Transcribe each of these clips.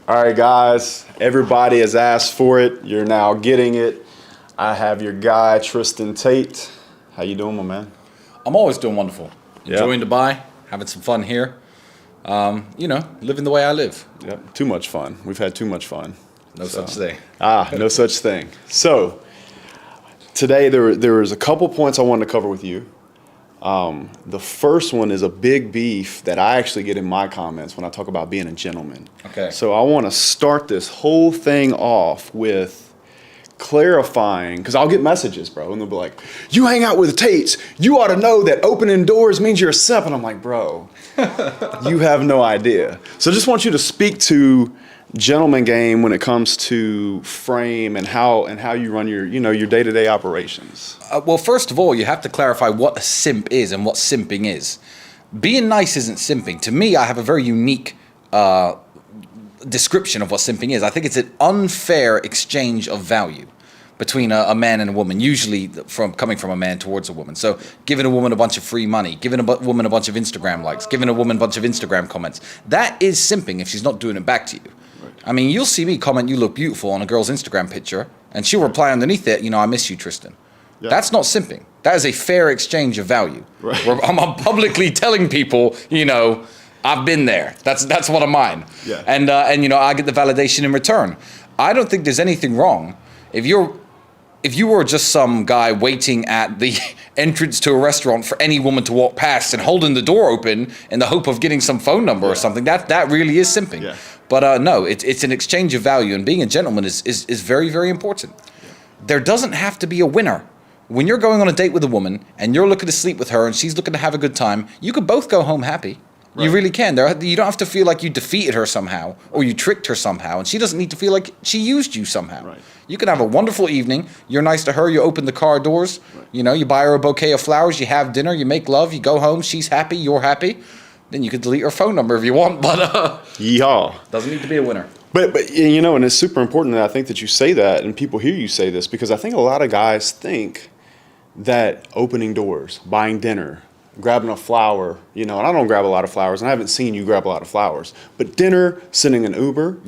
All right, guys, everybody has asked for it. You're now getting it. I have your guy, Tristan Tate. How you doing, my man? I'm always doing wonderful. Enjoying Dubai, having some fun here. Living the way I live. Yep, too much fun. We've had too much fun. No such thing. No such thing. So, today there was a couple points I wanted to cover with you. The first one is a big beef that I actually get in my comments when I talk about being a gentleman. Okay. So I want to start this whole thing off with clarifying, because I'll get messages, bro, and they'll be like, you hang out with the Tates, you ought to know that opening doors means you're a simp. And I'm like, bro, you have no idea. So I just want you to speak to gentleman game when it comes to frame and how you run your day-to-day operations. Well, first of all, you have to clarify what a simp is and what simping is. Being nice isn't simping. To me, I have a very unique description of what simping is. I think it's an unfair exchange of value between a man and a woman, usually coming from a man towards a woman. So giving a woman a bunch of free money, giving a woman a bunch of Instagram likes, giving a woman a bunch of Instagram comments, that is simping if she's not doing it back to you. I mean, you'll see me comment, you look beautiful on a girl's Instagram picture, and she'll reply underneath it, I miss you, Tristan. Yeah. That's not simping. That is a fair exchange of value. Right. Where I'm publicly telling people, I've been there. That's what I'm mine. Yeah. And I get the validation in return. I don't think there's anything wrong. If you were just some guy waiting at the entrance to a restaurant for any woman to walk past and holding the door open in the hope of getting some phone number or something, that really is simping. Yeah. But no, it's an exchange of value, and being a gentleman is very, very important. Yeah. There doesn't have to be a winner. When you're going on a date with a woman and you're looking to sleep with her and she's looking to have a good time, you could both go home happy. Right. You really can. You don't have to feel like you defeated her somehow or you tricked her somehow, and she doesn't need to feel like she used you somehow. Right. You can have a wonderful evening. You're nice to her. You open the car doors. Right. You buy her a bouquet of flowers. You have dinner. You make love. You go home. She's happy. You're happy. Then you could delete her phone number if you want, but yeehaw. Doesn't need to be a winner. But and it's super important that I think that you say that and people hear you say this, because I think a lot of guys think that opening doors, buying dinner, grabbing a flower, and I don't grab a lot of flowers, and I haven't seen you grab a lot of flowers, but dinner, sending an Uber,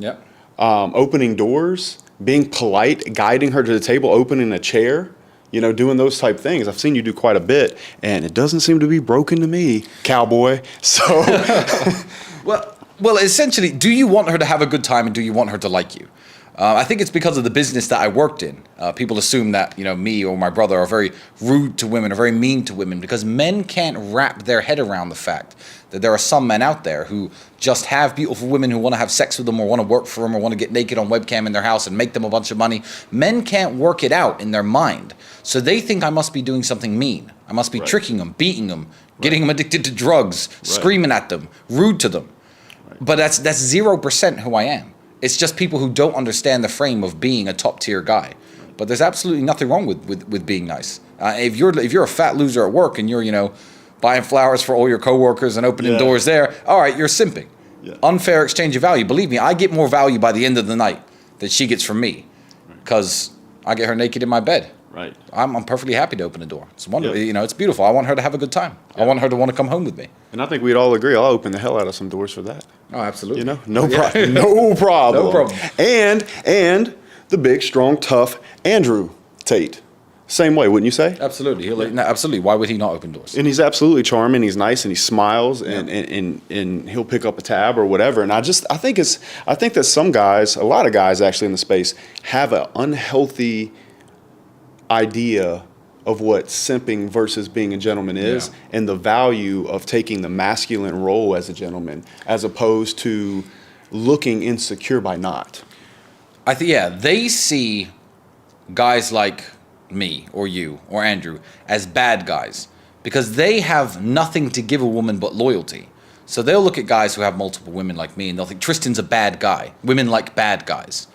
opening doors, being polite, guiding her to the table, opening a chair, doing those type things. I've seen you do quite a bit, and it doesn't seem to be broken to me, cowboy. So, well, essentially, do you want her to have a good time and do you want her to like you? I think it's because of the business that I worked in. People assume that, me or my brother are very rude to women or very mean to women, because men can't wrap their head around the fact that there are some men out there who just have beautiful women who want to have sex with them or want to work for them or want to get naked on webcam in their house and make them a bunch of money. Men can't work it out in their mind. So they think I must be doing something mean. I must be tricking them, beating them, getting them addicted to drugs, screaming at them, rude to them. But that's 0% who I am. It's just people who don't understand the frame of being a top tier guy. But there's absolutely nothing wrong with being nice. If you're a fat loser at work and you're buying flowers for all your coworkers and opening doors there, all right, you're simping. Yeah. Unfair exchange of value. Believe me, I get more value by the end of the night that she gets from me, because I get her naked in my bed. Right. I'm perfectly happy to open the door. It's wonderful. It's beautiful. I want her to have a good time. I want her to want to come home with me. And I think we'd all agree, I'll open the hell out of some doors for that. Oh, absolutely. No problem. No problem. No problem. And the big, strong, tough Andrew Tate. Same way, wouldn't you say? Absolutely. Absolutely. Why would he not open doors? And he's absolutely charming. He's nice and he smiles and he'll pick up a tab or whatever. And I think that some guys, a lot of guys actually in the space, have an unhealthy idea of what simping versus being a gentleman is, and the value of taking the masculine role as a gentleman as opposed to looking insecure by not. I think, they see guys like me or you or Andrew as bad guys because they have nothing to give a woman but loyalty. So they'll look at guys who have multiple women like me and they'll think Tristan's a bad guy. Women like bad guys.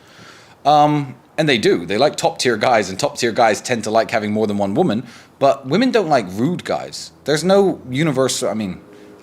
And they do. They like top tier guys, and top tier guys tend to like having more than one woman. But women don't like rude guys. There's no universal,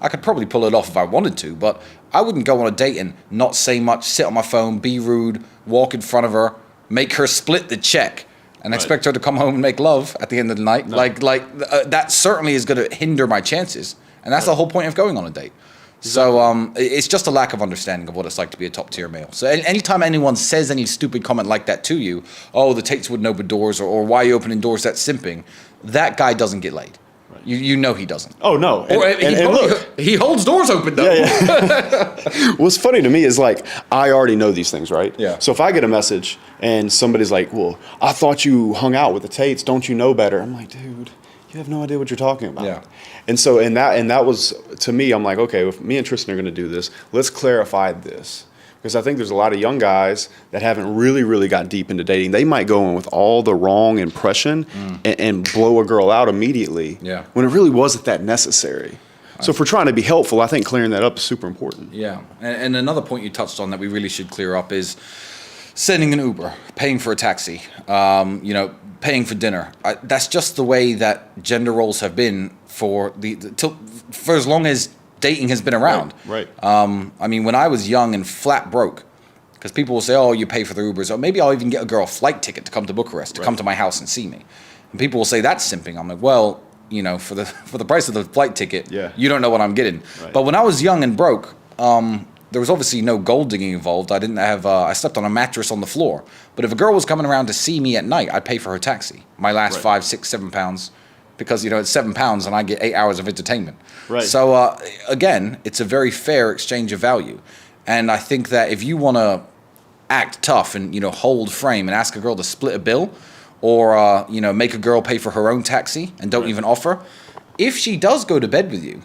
I could probably pull it off if I wanted to, but I wouldn't go on a date and not say much, sit on my phone, be rude, walk in front of her, make her split the check, and expect her to come home and make love at the end of the night. No. That certainly is going to hinder my chances. And that's the whole point of going on a date. So it's just a lack of understanding of what it's like to be a top tier male. So anytime anyone says any stupid comment like that to you, oh, the Tates wouldn't open doors, or why are you opening dours, that's simping, that guy doesn't get laid. Right. You know he doesn't. Oh, no. And look, he holds doors open, though. Yeah. What's funny to me is, like, I already know these things, right? Yeah. So if I get a message and somebody's like, well, I thought you hung out with the Tates, don't you know better? I'm like, dude, you have no idea what you're talking about. Yeah. And so that was, to me, I'm like, okay, if me and Tristan are going to do this, let's clarify this. Because I think there's a lot of young guys that haven't really got deep into dating. They might go in with all the wrong impression and blow a girl out immediately when it really wasn't that necessary. So if we're trying to be helpful, I think clearing that up is super important. Yeah. And another point you touched on that we really should clear up is sending an Uber, paying for a taxi, paying for dinner. That's just the way that gender roles have been for as long as dating has been around. Right. I mean, when I was young and flat broke, because people will say, oh, you pay for the Ubers, or maybe I'll even get a girl a flight ticket to come to Bucharest, to come to my house and see me. And people will say that's simping. I'm like, well, for the price of the flight ticket, you don't know what I'm getting. Right. But when I was young and broke, there was obviously no gold digging involved. I didn't have. I slept on a mattress on the floor. But if a girl was coming around to see me at night, I'd pay for her taxi. My last 5, 6, 7 pounds, because it's £7 and I get 8 hours of entertainment. Right. So again, it's a very fair exchange of value, and I think that if you want to act tough and hold frame and ask a girl to split a bill, or make a girl pay for her own taxi and don't even offer, if she does go to bed with you,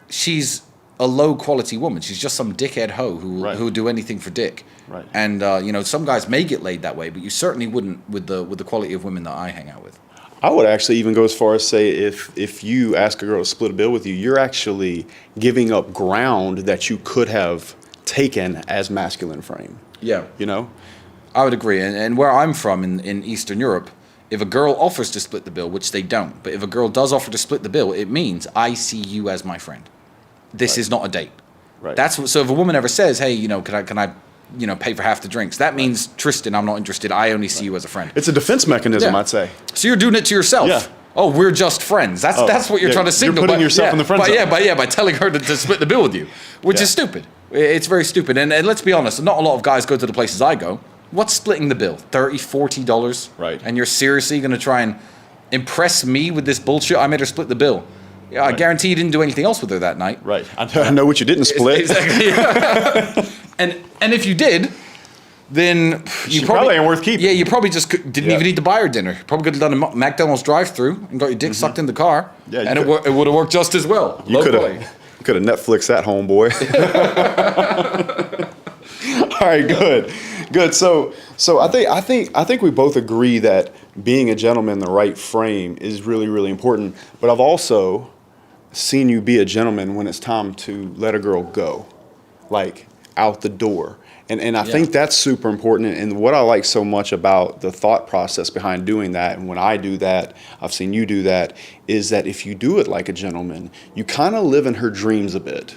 she's a low quality woman. She's just some dickhead hoe who will do anything for dick. Right. And some guys may get laid that way, but you certainly wouldn't with the quality of women that I hang out with. I would actually even go as far as say if you ask a girl to split a bill with you, you're actually giving up ground that you could have taken as masculine frame. Yeah. I would agree. And where I'm from in Eastern Europe, if a girl offers to split the bill, which they don't, but if a girl does offer to split the bill, it means I see you as my friend. This is not a date. Right. So if a woman ever says, hey, can I pay for half the drinks, that means, Tristan, I'm not interested. I only see you as a friend. It's a defense mechanism, I'd say. So you're doing it to yourself. Yeah. Oh, we're just friends. That's what you're trying to signal. You're putting yourself in the friend zone. By telling her to split the bill with you, which is stupid. It's very stupid. And let's be honest, not a lot of guys go to the places I go. What's splitting the bill? $30, $40? Right. And you're seriously going to try and impress me with this bullshit? I made her split the bill. Yeah, I guarantee you didn't do anything else with her that night. Right. I know what you didn't split. Exactly. And if you did, then you probably ain't worth keeping. Yeah, you probably just didn't even need to buy her dinner. You probably could have done a McDonald's drive-through and got your dick sucked in the car. Yeah, and it would have worked just as well. You could have Netflixed that, homeboy. All right, good. So I think we both agree that being a gentleman in the right frame is really important. But I've also seen you be a gentleman when it's time to let a girl go, like out the door. And I think that's super important. And what I like so much about the thought process behind doing that, and when I do that, I've seen you do that, is that if you do it like a gentleman, you kind of live in her dreams a bit.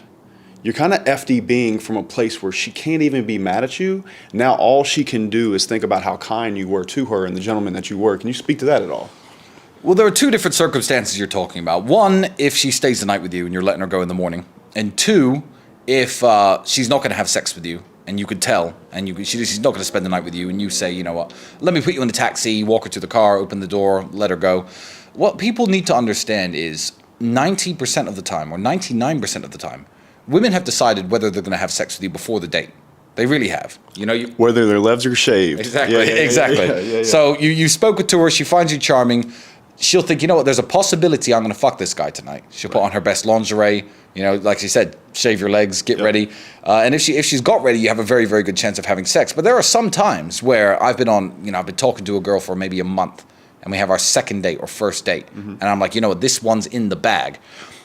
You're kind of FDBing from a place where she can't even be mad at you. Now all she can do is think about how kind you were to her and the gentleman that you were. Can you speak to that at all? Well, there are two different circumstances you're talking about. One, if she stays the night with you and you're letting her go in the morning. And two, if she's not going to have sex with you, and you could tell, and she's not going to spend the night with you, and you say, you know what, let me put you in the taxi, walk her to the car, open the door, let her go. What people need to understand is 90% of the time, or 99% of the time, women have decided whether they're going to have sex with you before the date. They really have. Whether their legs are shaved. Exactly, exactly. So you spoke to her, she finds you charming. She'll think, you know what, there's a possibility I'm going to fuck this guy tonight. She'll put on her best lingerie, like she said, shave your legs, get ready. And if she's got ready, you have a very, very good chance of having sex. But there are some times where I've been talking to a girl for maybe a month, and we have our second date or first date. And I'm like, you know what, this one's in the bag.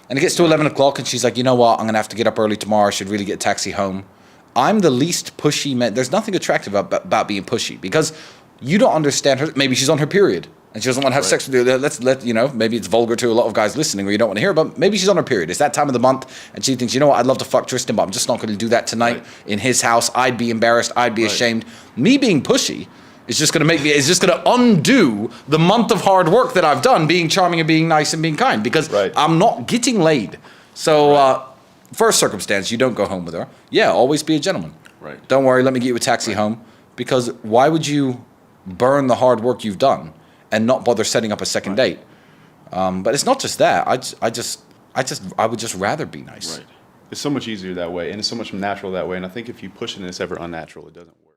And it gets to 11 o'clock, and she's like, you know what, I'm going to have to get up early tomorrow. I should really get a taxi home. I'm the least pushy man. There's nothing attractive about being pushy, because you don't understand her. Maybe she's on her period and she doesn't want to have sex with you. Maybe it's vulgar to a lot of guys listening, or you don't want to hear, but maybe she's on her period. It's that time of the month, and she thinks, you know what, I'd love to fuck Tristan, but I'm just not going to do that tonight in his house. I'd be embarrassed. I'd be ashamed. Me being pushy is just going to undo the month of hard work that I've done being charming and being nice and being kind, because I'm not getting laid. So first circumstance, you don't go home with her. Yeah, always be a gentleman. Right. Don't worry, let me get you a taxi home. Because why would you burn the hard work you've done and not bother setting up a second date? But it's not just that. I would just rather be nice. Right. It's so much easier that way, and it's so much natural that way. And I think if you push it and it's ever unnatural, it doesn't work.